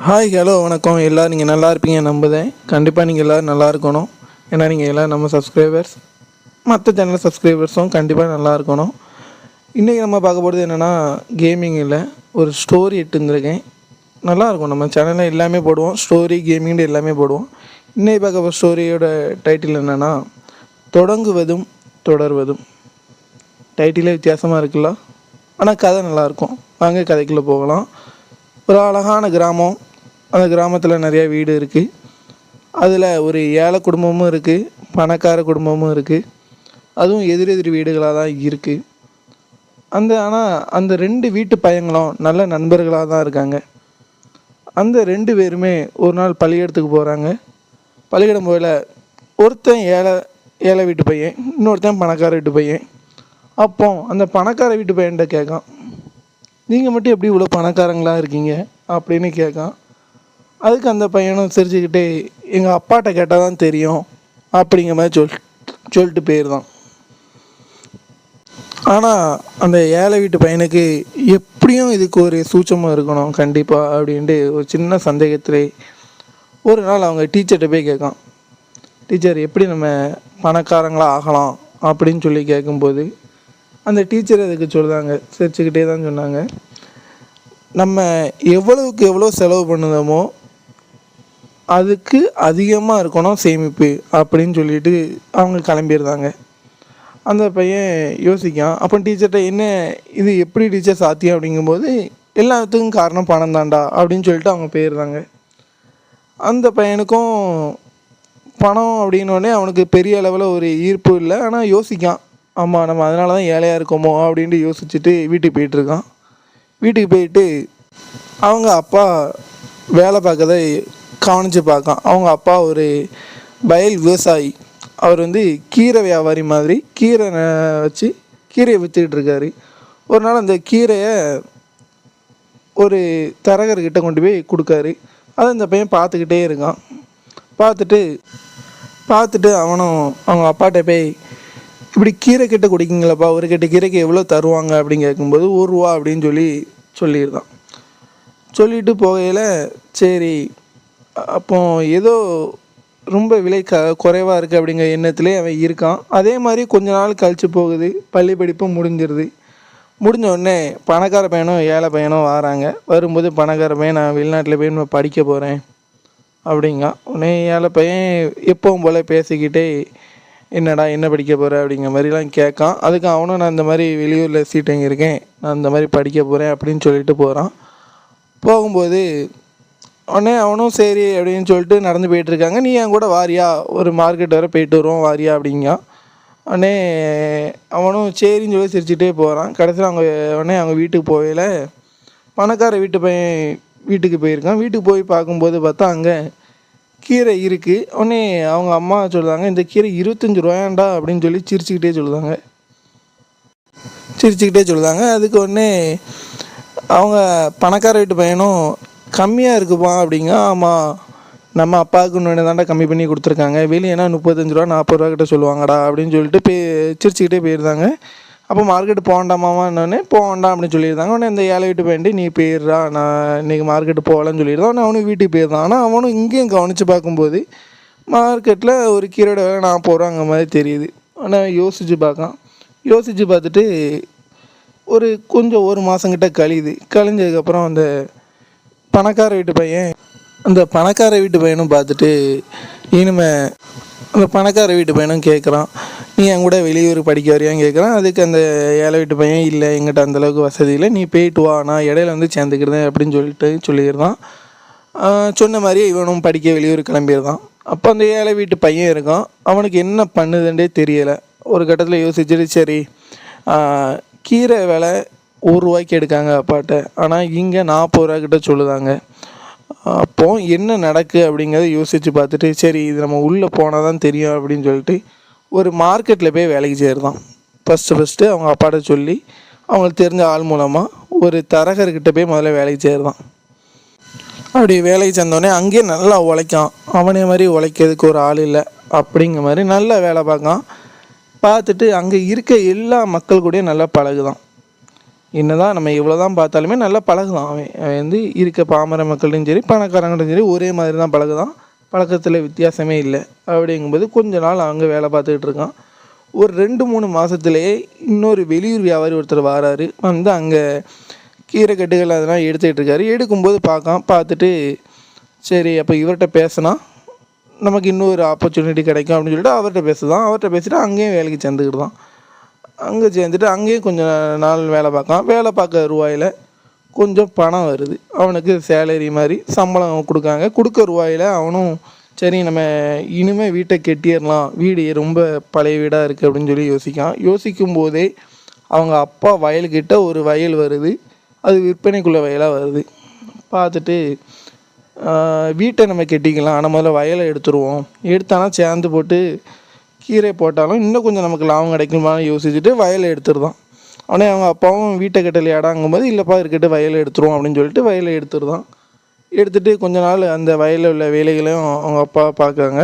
Hi hello வணக்கம். எல்லோரும் நீங்கள் நல்லா இருப்பீங்க நம்புதேன். கண்டிப்பாக நீங்கள் எல்லோரும் நல்லா இருக்கணும். ஏன்னா நீங்கள் எல்லோரும் நம்ம சப்ஸ்கிரைபர்ஸ், மற்ற சேனல் சப்ஸ்கிரைபர்ஸும் கண்டிப்பாக நல்லா இருக்கணும். இன்றைக்கி நம்ம பார்க்க போகிறது என்னென்னா, கேமிங்கில் ஒரு ஸ்டோரி இட்டுருந்துருக்கேன். நல்லாயிருக்கும். நம்ம சேனலில் எல்லாமே போடுவோம், ஸ்டோரி கேமிங்னு எல்லாமே போடுவோம். இன்றைக்கி பார்க்க போகிற ஸ்டோரியோட டைட்டில் என்னென்னா, தொடங்குவதும் தொடர்வதும். டைட்டிலே வித்தியாசமாக இருக்குல்ல, ஆனால் கதை நல்லாயிருக்கும். வாங்க கதைக்குள்ளே போகலாம். ஒரு அழகான கிராமம். அந்த கிராமத்தில் நிறையா வீடு இருக்குது. அதில் ஒரு ஏழை குடும்பமும் இருக்குது, பணக்கார குடும்பமும் இருக்குது. அதுவும் எதிரெதிர் வீடுகளாக தான் இருக்குது. ஆனால் அந்த ரெண்டு வீட்டு பையங்களும் நல்ல நண்பர்களாக தான் இருக்காங்க. அந்த ரெண்டு பேருமே ஒரு நாள் பள்ளிக்கூடத்துக்கு போகிறாங்க. பள்ளிக்கூடம் போகல, ஒருத்தன் ஏழை வீட்டு பையன், இன்னொருத்தன் பணக்கார வீட்டு பையன். அப்போ அந்த பணக்கார வீட்டு பையன்கிட்ட கேட்கான், நீங்கள் மட்டும் எப்படி இவ்வளோ பணக்காரங்களாக இருக்கீங்க அப்படின்னு கேட்கான். அதுக்கு அந்த பையனும் சிரிச்சுக்கிட்டே, எங்கள் அப்பாட்ட கேட்டால் தான் தெரியும் அப்படிங்கிற மாதிரி சொல்லிட்டு போயிருந்தான். ஆனால் அந்த ஏழை வீட்டு பையனுக்கு எப்படியும் இதுக்கு ஒரு சூட்சமாக இருக்கணும் கண்டிப்பாக அப்படின்ட்டு ஒரு சின்ன சந்தேகத்திலே ஒரு நாள் அவங்க டீச்சர்கிட்ட போய் கேட்கான். டீச்சர், எப்படி நம்ம பணக்காரங்களாக ஆகலாம் அப்படின்னு சொல்லி கேட்கும்போது அந்த டீச்சர் அதுக்கு சொல்லுதாங்க, சிரிச்சுக்கிட்டே தான் சொன்னாங்க, நம்ம எவ்வளவுக்கு எவ்வளோ செலவு பண்ணுதோமோ அதுக்கு அதிகமாக இருக்கணும் சேமிப்பு அப்படின்னு சொல்லிட்டு அவங்க கிளம்பிடுறாங்க. அந்த பையன் யோசிக்கான். அப்போ டீச்சர்கிட்ட, என்ன இது எப்படி டீச்சர் சாத்தியம் அப்படிங்கும்போது, எல்லாத்துக்கும் காரணம் பணம் தாண்டா அப்படின்னு சொல்லிட்டு அவங்க போயிடுறாங்க. அந்த பையனுக்கும் பணம் அப்படின்னோடனே அவனுக்கு பெரிய அளவில் ஒரு ஈர்ப்பு இல்லை. ஆனால் யோசிக்கான், ஆமாம் நம்ம அதனால தான் ஏழையாக இருக்கோமோ அப்படின்ட்டு யோசிச்சுட்டு வீட்டுக்கு போயிட்டுருக்கான். வீட்டுக்கு போயிட்டு அவங்க அப்பா வேலை பார்க்கறத கவனித்து பார்க்கான். அவங்க அப்பா ஒரு வயல் விவசாயி. அவர் கீரை வியாபாரி மாதிரி கீரை வச்சு கீரையை விற்றுக்கிட்டு இருக்காரு. ஒரு நாள் அந்த கீரையை ஒரு தரகர்கிட்ட கொண்டு போய் கொடுக்காரு. அதை இந்த பையன் பார்த்துக்கிட்டே இருக்கான். பார்த்துட்டு அவனும் அவங்க அப்பாட்ட போய், இப்படி கீரை கிட்ட குடிக்கிங்களப்பா, ஒரு கெட்ட கீரைக்கு எவ்வளோ தருவாங்க அப்படின்னு கேட்கும்போது, ₹1 அப்படின்னு சொல்லியிருந்தான். சொல்லிட்டு போகையில், சரி அப்போ ஏதோ ரொம்ப விலை குறைவாக இருக்குது அப்படிங்கிற எண்ணத்துலேயே அவன் இருக்கான். அதே மாதிரி கொஞ்ச நாள் கழித்து போகுது. பள்ளி படிப்பும் முடிஞ்சிருது. முடிஞ்ச உடனே பணக்கார பையனும் ஏழை பையனும் வராங்க. வரும்போது பணக்கார பையன், நான் வெளிநாட்டில் போய் நான் படிக்க போகிறேன் அப்படிங்க. உடனே ஏழை பையன் எப்பவும் போல் பேசிக்கிட்டே, என்னடா என்ன படிக்க போகிற அப்படிங்கிற மாதிரிலாம் கேட்கான். அதுக்கு அவனும், நான் இந்த மாதிரி வெளியூரில் சீட் வாங்கியிருக்கேன், நான் இந்த மாதிரி படிக்க போகிறேன் அப்படின்னு சொல்லிட்டு போகிறான். போகும்போது உடனே அவனும் சரி அப்படின்னு சொல்லிட்டு நடந்து போயிட்டுருக்காங்க. நீ என் கூட வாரியா, ஒரு மார்க்கெட் வர போயிட்டு வருவோம் வாரியா அப்படிங்க. உடனே அவனும் சரின்னு சொல்லி சிரிச்சுட்டே போகிறான். கடைசியில் அவங்க வீட்டுக்கு போகல. பணக்கார வீட்டு பையன் வீட்டுக்கு போயிருக்கான். வீட்டுக்கு போய் பார்க்கும்போது பார்த்தா அங்கே கீரை இருக்குது. உடனே அவங்க அம்மா சொல்லுவாங்க, இந்த கீரை ₹25 அப்படின்னு சொல்லி சிரிச்சுக்கிட்டே சொல்லுதாங்க. அதுக்கு உடனே அவங்க பணக்கார வீட்டு பையனும், கம்மியாக இருக்குப்பா அப்படிங்க. ஆமாம், நம்ம அப்பாவுக்கு இன்னொன்று தாண்டா கம்மி பண்ணி கொடுத்துருக்காங்க, வெளியேனா ₹35 ₹40 கிட்ட சொல்லுவாங்கடா அப்படின்னு சொல்லிட்டு சிரிச்சுக்கிட்டே போயிருந்தாங்க. அப்போ மார்க்கெட்டு போகண்டாமான்னொடனே போகண்டாம் அப்படின்னு சொல்லியிருந்தாங்க. உடனே இந்த ஏழை வீட்டு பையன்ட்டு, நீ போயிடுறா, நான் இன்றைக்கி மார்க்கெட்டு போகலன்னு சொல்லியிருந்தான். உடனே அவனுக்கு வீட்டுக்கு போயிருந்தான். ஆனால் அவனும் இங்கேயும் கவனித்து பார்க்கும்போது மார்க்கெட்டில் ஒரு கீரையோட வேலை ₹40 மாதிரி தெரியுது. ஆனால் யோசித்து பார்த்துட்டு ஒரு மாதங்கிட்ட கழிஞ்சதுக்கப்புறம் அந்த பணக்கார வீட்டு பையனும் பார்த்துட்டு, இனிமேல் அந்த பணக்கார வீட்டு பையனும் கேட்குறான், நீ என் கூட வெளியூர் படிக்க வரியான்னு கேட்குறான். அதுக்கு அந்த ஏழை வீட்டு பையன், இல்லை எங்கிட்ட அந்தளவுக்கு வசதி இல்லை, நீ போயிட்டு வா, நான் இடையில சேர்ந்துக்கிறேன் அப்படின்னு சொல்லியிருந்தான். சொன்ன மாதிரியே இவனும் படிக்க வெளியூர் கிளம்பியிருந்தான். அப்போ அந்த ஏழை வீட்டு பையன் இருக்கான். அவனுக்கு என்ன பண்ணுதுன்றே தெரியலை. ஒரு கட்டத்தில் யோசிச்சுட்டு, சரி கீரை விலை ₹1 எடுக்காங்க அப்பாட்ட, ஆனால் இங்கே ₹40 கிட்ட சொல்லுதாங்க. அப்போது என்ன நடக்கு அப்படிங்கிறத யோசித்து பார்த்துட்டு, சரி இது நம்ம உள்ளே போனால் தான் தெரியும் அப்படின்னு சொல்லிட்டு ஒரு மார்க்கெட்டில் போய் வேலைக்கு சேர்ந்தான். ஃபஸ்ட்டு அவங்க அப்பாட்ட சொல்லி அவங்களுக்கு தெரிஞ்ச ஆள் மூலமாக ஒரு தரகர்கிட்ட போய் முதல்ல வேலைக்கு சேர்ந்தான். அப்படி வேலைக்கு சேர்ந்தோடனே அங்கேயே நல்லா உழைக்கான். அவனே மாதிரி உழைக்கிறதுக்கு ஒரு ஆள் இல்லை அப்படிங்கிற மாதிரி நல்லா வேலை பார்த்துட்டு அங்கே இருக்க எல்லா மக்கள் கூடயும் நல்லா பழகுதான். என்னதான் நம்ம எவ்வளோ தான் பார்த்தாலுமே நல்லா பழகுதான். அவன் வந்து இருக்க பாமர மக்கள்டையும் சரி பணக்காரங்கள்டையும் சரி ஒரே மாதிரி தான் பழகுதான். பழக்கத்தில் வித்தியாசமே இல்லை. அப்படிங்கும்போது கொஞ்ச நாள் அங்கே வேலை பார்த்துக்கிட்டு இருக்கான். ஒரு 2-3 மாதத்துலேயே இன்னொரு வெளியூர் வியாபாரி ஒருத்தர் வராரு. வந்து அங்கே கீரை கட்டுகள் அதெல்லாம் எடுத்துக்கிட்டு இருக்காரு. எடுக்கும்போது பார்த்துட்டு சரி அப்போ இவர்கிட்ட பேசினா நமக்கு இன்னொரு ஆப்பர்ச்சுனிட்டி கிடைக்கும் அப்படின்னு சொல்லிட்டு அவர்கிட்ட பேசிட்டு அங்கேயும் வேலைக்கு சேர்ந்துக்கிட்டு அங்கே சேர்ந்துட்டு அங்கேயும் கொஞ்சம் நாள் வேலை பார்க்க ரூபாயில் கொஞ்சம் பணம் வருது. அவனுக்கு சேலரி மாதிரி சம்பளம் கொடுக்க ரூபாயில் அவனும் சரி நம்ம இனிமேல் வீட்டை கட்டிடலாம், வீடு ரொம்ப பழைய வீடாக இருக்குது அப்படின்னு சொல்லி யோசிக்கும் போதே அவங்க அப்பா வயல்கிட்ட ஒரு வயல் வருது. அது விற்பனைக்குள்ள வயலாக வருது. பார்த்துட்டு வீட்டை நம்ம கட்டிக்கலாம், ஆனால் முதல்ல வயலை எடுத்தானா சேர்ந்து போட்டு கீரை போட்டாலும் இன்னும் கொஞ்சம் நமக்கு லாபம் கிடைக்குமான்னு யோசிச்சுட்டு வயலை எடுத்துருதான். உடனே அவங்க அப்பாவும் வீட்டை கட்டலையாடாங்கும்போது இல்லைப்பா இருக்கட்டு வயலை எடுத்துருவோம் அப்படின்னு சொல்லிட்டு வயலை எடுத்துட்டு கொஞ்ச நாள் அந்த வயலில் உள்ள வேலைகளையும் அவங்க அப்பா பார்க்குறாங்க.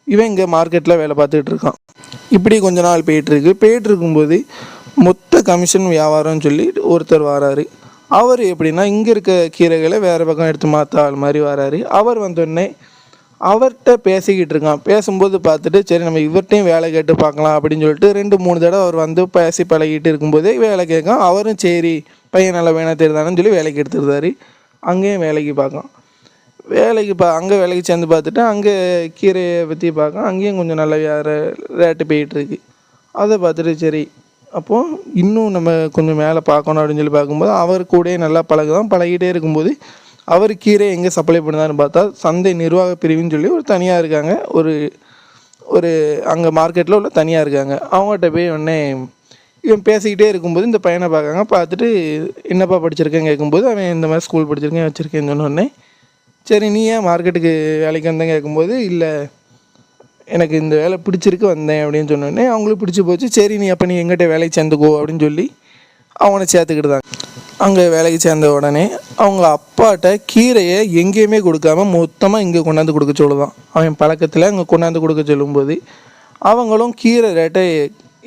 இவன் இங்கே மார்க்கெட்டில் வேலை பார்த்துக்கிட்டு இருக்கான். இப்படி கொஞ்ச நாள் போயிட்டுருக்கும்போது மொத்த கமிஷன் வியாபாரம்னு சொல்லி ஒருத்தர் வராரு. அவர் எப்படின்னா இங்கே இருக்க கீரைகளை வேறு பக்கம் எடுத்து மாற்ற ஆள் மாதிரி வராரு. அவர் வந்தோடனே அவர்கிட்ட பேசிக்கிட்டு இருக்கான். பேசும்போது பார்த்துட்டு சரி நம்ம இவர்கிட்டையும் வேலை கேட்டு பார்க்கலாம் அப்படின்னு சொல்லிட்டு 2-3 தடவை அவர் வந்து பேசி பழகிட்டு இருக்கும்போதே வேலை கேட்கான். அவரும் சரி பையன் நல்லா வேணா தெரியுதானு சொல்லி வேலைக்கு எடுத்துருந்தாரு. அங்கேயும் வேலைக்கு பார்க்கான். அங்கே வேலைக்கு சேர்ந்து பார்த்துட்டு அங்கே கீரையை பற்றி அங்கேயும் கொஞ்சம் நல்ல வேறு ரேட்டு போயிட்டுருக்கு. அதை பார்த்துட்டு சரி அப்போது இன்னும் நம்ம கொஞ்சம் மேலே பார்க்கணும் அப்படின்னு சொல்லி பார்க்கும்போது அவர் கூட நல்லா பழகிட்டே இருக்கும்போது அவர் கீரை எங்கே சப்ளை பண்ணுதான்னு பார்த்தா சந்தை நிர்வாக பிரிவுன்னு சொல்லி ஒரு தனியாக இருக்காங்க. ஒரு அங்கே மார்க்கெட்டில் உள்ள தனியாக இருக்காங்க. அவங்ககிட்ட போய் உடனே இவன் பேசிக்கிட்டே இருக்கும்போது இந்த பையனை பார்த்துட்டு என்னப்பா படிச்சிருக்கேன்னு கேட்கும்போது அவன் இந்த மாதிரி ஸ்கூல் வச்சுருக்கேன்னு சொன்னோடனே சரி நீ ஏன் மார்க்கெட்டுக்கு வேலைக்கு வந்தேன் கேட்கும்போது இல்லை எனக்கு இந்த வேலை பிடிச்சிருக்கு வந்தேன் அப்படின்னு சொன்னோடனே அவங்களுக்கு பிடிச்சி போச்சு. சரி நீ எங்கிட்ட வேலைக்கு சேர்ந்துக்கோ அப்படின்னு சொல்லி அவனை சேர்த்துக்கிட்டுதாங்க. அங்கே வேலைக்கு சேர்ந்த உடனே அவங்க அப்பாட்ட கீரையை எங்கேயுமே கொடுக்காம மொத்தமாக இங்கே கொண்டாந்து கொடுக்க சொல்லுதான். அவன் பழக்கத்தில் அங்கே கொண்டாந்து கொடுக்க சொல்லும்போது அவங்களும் கீரை ரேட்டை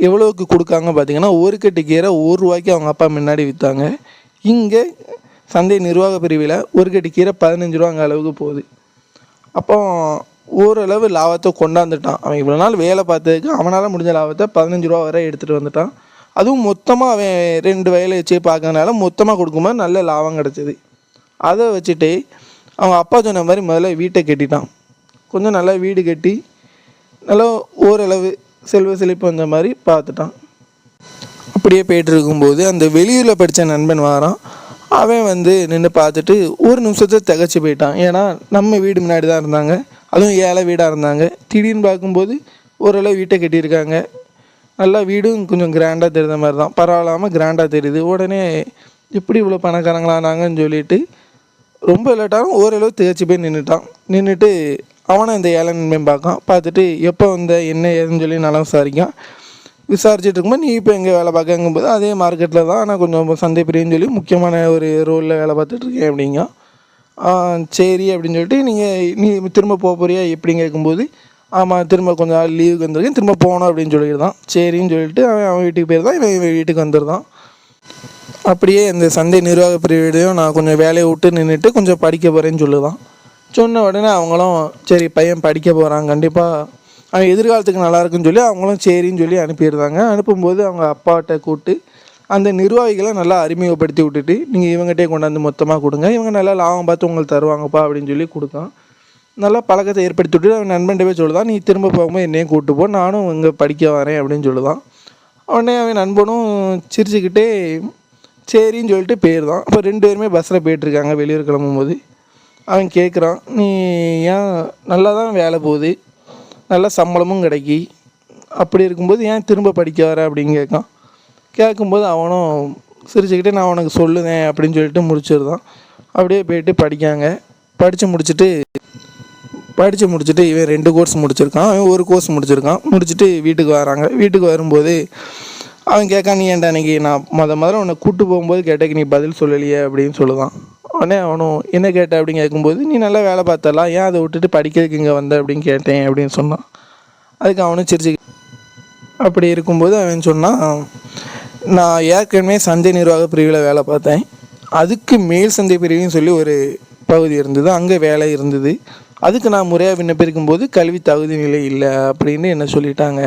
எவ்வளோவுக்கு கொடுக்காங்க பார்த்தீங்கன்னா ஒரு கட்டு கீரை ₹1 அவங்க அப்பா முன்னாடி விற்றாங்க. இங்கே சந்தை நிர்வாக பிரிவில் ஒரு கட்டு கீரை ₹15 அளவுக்கு போகுது. அப்போ ஓரளவு லாபத்தை கொண்டாந்துட்டான். அவன் இவ்வளோ நாள் வேலை பார்த்ததுக்கு அவனால் முடிஞ்ச லாபத்தை ₹15 வரை எடுத்துகிட்டு வந்துட்டான். அதுவும் மொத்தமாக அவன் 2 வயலை வச்சு பார்க்கறதுனால மொத்தமாக கொடுக்கும்போது நல்ல லாபம் கிடச்சிது. அதை வச்சுட்டு அவங்க அப்பா சொன்ன மாதிரி முதல்ல வீட்டை கட்டிட்டான். கொஞ்சம் நல்லா வீடு கட்டி நல்லா ஓரளவு செல்வ செழிப்பு வந்த மாதிரி பார்த்துட்டான். அப்படியே போய்ட்டு இருக்கும்போது அந்த வெளியூரில் படித்த நண்பன் வாரான். அவன் வந்து நின்று பார்த்துட்டு ஒரு நிமிஷத்தை திகச்சு போயிட்டான். ஏன்னா நம்ம வீடு முன்னாடி தான் இருந்தாங்க, அதுவும் ஏழை வீடாக இருந்தாங்க. திடீர்னு பார்க்கும்போது ஓரளவு வீட்டை கட்டியிருக்காங்க. நல்லா வீடும் கொஞ்சம் கிராண்டாக தெரிந்த மாதிரி தான், பரவாயில்லாமல் கிராண்டாக தெரியுது. உடனே எப்படி இவ்வளோ பணக்காரங்களானாங்கன்னு சொல்லிட்டு ரொம்ப இல்லாட்டாலும் ஓரளவு திகச்சு போய் நின்றுட்டு அவனை இந்த ஏழை நண்பன் பார்த்துட்டு எப்போ வந்த என்ன ஏதுன்னு சொல்லி நல்லா விசாரிச்சுட்டு இருக்கும்போது நீ இப்போ எங்கே வேலை பார்க்கங்கும்போது அதே மார்க்கெட்டில் தான், ஆனால் கொஞ்சம் சந்தை பிரிவுன்னு சொல்லி முக்கியமான ஒரு ரோலில் வேலை பார்த்துட்ருக்கேன் அப்படிங்க. சரி அப்படின்னு சொல்லிட்டு நீ திரும்ப போறியா எப்படின்னு கேட்கும்போது ஆமாம் திரும்ப கொஞ்சம் நாள் லீவுக்கு வந்திருக்கேன், திரும்ப போகணும் அப்படின்னு சொல்லியிருந்தான். சரின்னு சொல்லிட்டு அவன் வீட்டுக்கு போயிருந்தான், இவன் வீட்டுக்கு வந்துருந்தான். அப்படியே இந்த சந்தை நிர்வாக பிரிவிடையும் நான் கொஞ்சம் வேலையை விட்டு நின்றுட்டு கொஞ்சம் படிக்க போகிறேன்னு சொல்லுதான். சொன்ன உடனே அவங்களும் சரி பையன் படிக்க போகிறான், கண்டிப்பாக அவன் எதிர்காலத்துக்கு நல்லா இருக்குன்னு சொல்லி அவங்களும் சரின்னு சொல்லி அனுப்பிடுறாங்க. அனுப்பும்போது அவங்க அப்பாட்ட கூப்பிட்டு அந்த நிர்வாகிகளை நல்லா அறிமுகப்படுத்தி விட்டுட்டு நீங்கள் இவங்ககிட்டே கொண்டாந்து மொத்தமாக கொடுங்க, இவங்க நல்லா லாபம் பார்த்து உங்களுக்கு தருவாங்கப்பா அப்படின்னு சொல்லி கொடுத்தான். நல்லா பழக்கத்தை ஏற்படுத்தி விட்டுட்டு அவன் நண்பன்கிட்டவே சொல்லுதான், நீ திரும்ப போகும்போது என்னையும் கூப்பிட்டு போ, நானும் இங்கே படிக்க வரேன் அப்படின்னு சொல்லுதான். உடனே அவன் நண்பனும் சிரிச்சுக்கிட்டே சரின்னு சொல்லிட்டு போயிருந்தான். அப்போ 2 பேருமே பஸ்ஸில் போயிட்டுருக்காங்க. வெளியூர் கிளம்பும்போது அவன் கேட்குறான், நீ ஏன் நல்லா தான் வேலை போகுது, நல்ல சம்பளமும் கிடைக்கி, அப்படி இருக்கும்போது ஏன் திரும்ப படிக்க வர அப்படின்னு கேட்கும்போது அவனும் சிரிச்சுக்கிட்டே நான் உனக்கு சொல்லுவேன் அப்படின்னு சொல்லிட்டு முடிச்சிருந்தான். அப்படியே போயிட்டு படித்து முடிச்சுட்டு இவன் 2 கோர்ஸ் முடிச்சிருக்கான், அவன் 1 கோர்ஸ் முடிச்சுட்டு வீட்டுக்கு வராங்க. வீட்டுக்கு வரும்போது அவன் கேட்கான், நீ ஏன்டா அன்றைக்கி நான் முதல்ல உன்னை கூப்பிட்டு போகும்போது கேட்டக்கு நீ பதில் சொல்லலையே அப்படின்னு சொல்லுதான். உடனே அவனும் என்ன கேட்ட அப்படின்னு கேட்கும்போது நீ நல்லா வேலை பார்த்தலாம், ஏன் அதை விட்டுட்டு படிக்கிறதுக்கு இங்கே வந்த அப்படின்னு கேட்டேன் அப்படின்னு சொன்னான். அதுக்கு அவனும் சிரிச்சு அப்படி இருக்கும்போது அவன் சொன்னான், நான் ஏற்கனவே சந்தை நிர்வாக பிரிவில் வேலை பார்த்தேன். அதுக்கு மேல் சந்தை பிரிவுன்னு சொல்லி ஒரு பகுதி இருந்தது, அங்கே வேலை இருந்தது. அதுக்கு நான் முறையாக விண்ணப்பிக்கும் போது கல்வி தகுதி நிலை இல்லை அப்படின்னு என்ன சொல்லிட்டாங்க.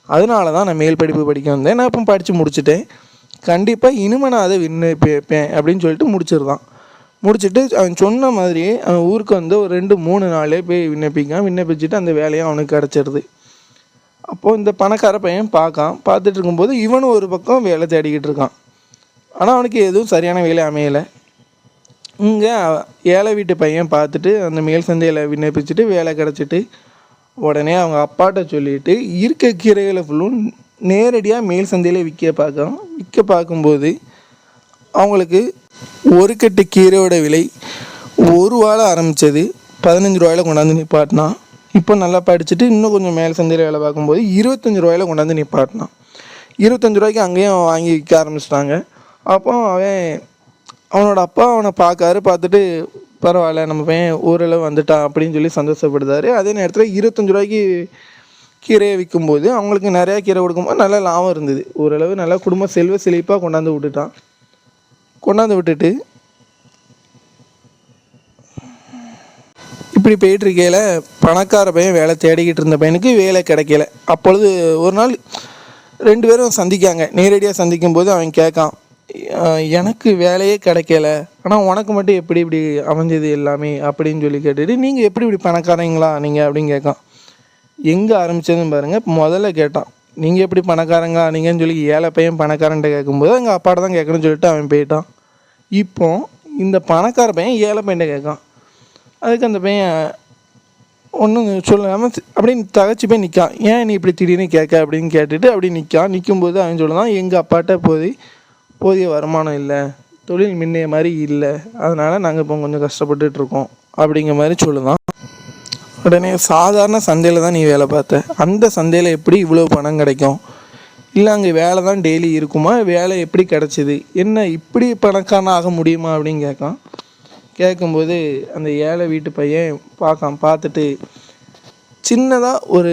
அதனால தான் நான் மேல் படிப்பு படிக்க வந்தேன். நான் இப்போ படித்து முடிச்சுட்டேன். கண்டிப்பாக இனிமே நான் அதை விண்ணப்பிப்பேன் அப்படின்னு சொல்லிட்டு முடிச்சிருந்தான். முடிச்சுட்டு அவன் சொன்ன மாதிரியே அவன் ஊருக்கு வந்து ஒரு 2-3 நாளே போய் விண்ணப்பிச்சுட்டு அந்த வேலையை அவனுக்கு கிடச்சிருது. அப்போது இந்த பணக்கார பையன் பார்த்துட்டு இருக்கும்போது இவனும் ஒரு பக்கம் வேலை தேடிக்கிட்டு இருக்கான். ஆனால் அவனுக்கு எதுவும் சரியான வேலை அமையலை. இங்கே ஏழை வீட்டு பையன் பார்த்துட்டு அந்த மேல் சந்தையில் விண்ணப்பிச்சுட்டு வேலை கிடச்சிட்டு உடனே அவங்க அப்பாட்ட சொல்லிவிட்டு இருக்க கீரைகளை ஃபுல்லும் நேரடியாக மேல் சந்தையில் விற்க பார்க்கும்போது அவங்களுக்கு ஒரு கட்டு கீரையோட விலை ஒரு வாழை ஆரம்பித்தது 15 ரூபாயில் கொண்டாந்து நிப்பாட்டினான். இப்போ நல்லா படிச்சுட்டு இன்னும் கொஞ்சம் மேல் சந்தையில் வேலை பார்க்கும்போது 25 ரூபாயில் கொண்டாந்து நிப்பாட்டினான். 25 ரூபாய்க்கு அங்கேயும் வாங்கி விற்க ஆரம்பிச்சிட்டாங்க. அப்போ அவனோட அப்பா அவனை பார்த்துட்டு பரவாயில்ல நம்ம பையன் ஓரளவு வந்துட்டான் அப்படின்னு சொல்லி சந்தோஷப்படுதாரு. அதே நேரத்தில் 25 ரூபாய்க்கு கீரையை விற்கும்போது அவங்களுக்கு நிறையா கீரை கொடுக்கும்போது நல்ல லாபம் இருந்தது. ஓரளவு நல்லா குடும்ப செல்வ செழிப்பாக கொண்டாந்து விட்டுட்டு இப்படி போயிட்டுருக்கையில் பணக்கார பையன் வேலை தேடிக்கிட்டு இருந்த பையனுக்கு வேலை கிடைக்கல. அப்பொழுது ஒரு நாள் 2 பேரும் சந்திக்காங்க. நேரடியாக சந்திக்கும் போது அவன் கேட்கான், எனக்கு வேலையே கிடைக்கல, ஆனால் உனக்கு மட்டும் எப்படி இப்படி அமைஞ்சது எல்லாமே அப்படின்னு சொல்லி கேட்டுட்டு, நீங்கள் எப்படி இப்படி பணக்காரங்களா நீங்கள் அப்படின்னு கேட்கான். எங்கே ஆரம்பித்ததுன்னு பாருங்கள். முதல்ல கேட்டான், நீங்கள் எப்படி பணக்காரங்களா நீங்கன்னு சொல்லி ஏழை பையன் பணக்காரன்ட்ட கேட்கும்போது எங்கள் அப்பாட்ட தான் கேட்கணும்னு சொல்லிட்டு அவன் போயிட்டான். இப்போ இந்த பணக்கார பையன் ஏழை பையன்ட்ட கேட்கான். அதுக்கு அந்த பையன் ஒன்றும் சொல்லாமல் அப்படின்னு தகச்சு போய் நிற்கான். ஏன் நீ இப்படி திடீர்னு கேட்க அப்படின்னு கேட்டுட்டு அப்படி நிற்கும்போது அவன் சொல்லலாம், எங்கள் அப்பாட்ட போதிய வருமானம் இல்லை, தொழில் முன்னைய மாதிரி இல்லை, அதனால் நாங்கள் இப்போ கொஞ்சம் கஷ்டப்பட்டுட்ருக்கோம் அப்படிங்கிற மாதிரி சொல்லுதான். உடனே சாதாரண சந்தையில் தான் நீ வேலை பார்த்த, அந்த சந்தையில் எப்படி இவ்வளோ பணம் கிடைக்கும், இல்லை அங்கே வேலை தான் டெய்லி இருக்குமா, வேலை எப்படி கிடச்சிது, என்ன இப்படி பணக்காரன் ஆக முடியுமா அப்படின்னு கேட்கும்போது அந்த ஏழை வீட்டு பையன் பார்த்துட்டு சின்னதாக ஒரு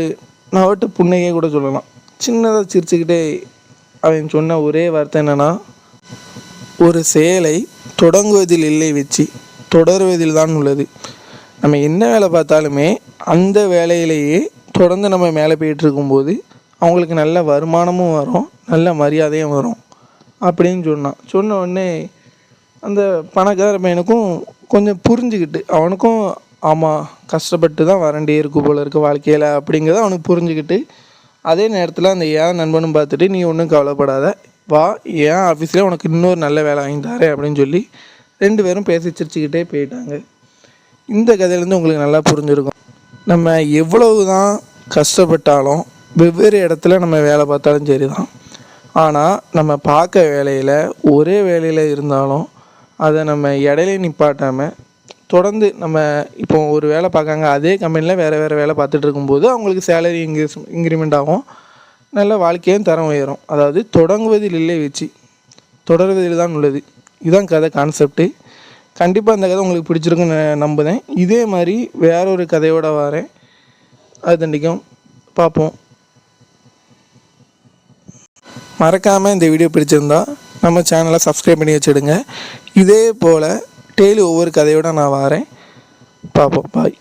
நவட்டு புன்னையே கூட சொல்லலாம், சின்னதாக சிரிச்சுக்கிட்டே அவன் சொன்ன ஒரே வார்த்தை என்னென்னா, ஒரு செயலை தொடங்குவதில் இல்லை வெற்றி, தொடருவதில் தான் உள்ளது. நம்ம என்ன வேலை பார்த்தாலுமே அந்த வேலையிலேயே தொடர்ந்து நம்ம மேலே போயிட்டு இருக்கும்போது அவங்களுக்கு நல்ல வருமானமும் வரும், நல்ல மரியாதையும் வரும் அப்படின்னு சொன்ன உடனே அந்த பணக்கார பையனுக்கும் கொஞ்சம் புரிஞ்சுக்கிட்டு, அவனுக்கும் ஆமாம் கஷ்டப்பட்டு தான் வரண்டே இருக்கு போல இருக்குது வாழ்க்கையில் அப்படிங்கிறத அவனுக்கு புரிஞ்சுக்கிட்டு, அதே நேரத்தில் அந்த ஏன் நண்பனும் பார்த்துட்டு, நீ ஒன்றும் கவலைப்படாத, வா ஏன் ஆஃபீஸில் உனக்கு இன்னொரு நல்ல வேலை வாங்கி தரேன் அப்படின்னு சொல்லி 2 பேரும் பேசி சிரிச்சுக்கிட்டே போயிட்டாங்க. இந்த கதையிலேருந்து உங்களுக்கு நல்லா புரிஞ்சுருக்கும், நம்ம எவ்வளவு தான் கஷ்டப்பட்டாலும் வெவ்வேறு இடத்துல நம்ம வேலை பார்த்தாலும் சரி தான், ஆனால் நம்ம பார்க்க வேலையில் ஒரே வேலையில் இருந்தாலும் அதை நம்ம இடையில நிப்பாட்டாமல் தொடர்ந்து நம்ம இப்போ ஒரு வேலை பார்க்காங்க, அதே கம்பெனியில் வேறு வேலை பார்த்துட்டு இருக்கும்போது அவங்களுக்கு சேலரி இன்க்ரிமெண்ட் ஆகும், நல்ல வாழ்க்கையும் தரம் உயரும். அதாவது தொடங்குவதில் இல்லை வெற்றி, தொடர்வதில் தான் உள்ளது. இதுதான் கதை கான்செப்ட்டு. கண்டிப்பாக இந்த கதை உங்களுக்கு பிடிச்சிருக்குன்னு நம்புகிறேன். இதே மாதிரி வேறொரு கதையோடு வரேன், அது தண்டிக்கும் பார்ப்போம். மறக்காமல் இந்த வீடியோ பிடிச்சிருந்தா நம்ம சேனலை சப்ஸ்கிரைப் பண்ணி வச்சுடுங்க. இதே போல் டெய்லி ஒவ்வொரு கதையோடு நான் வரேன், பார்ப்போம். பாய்.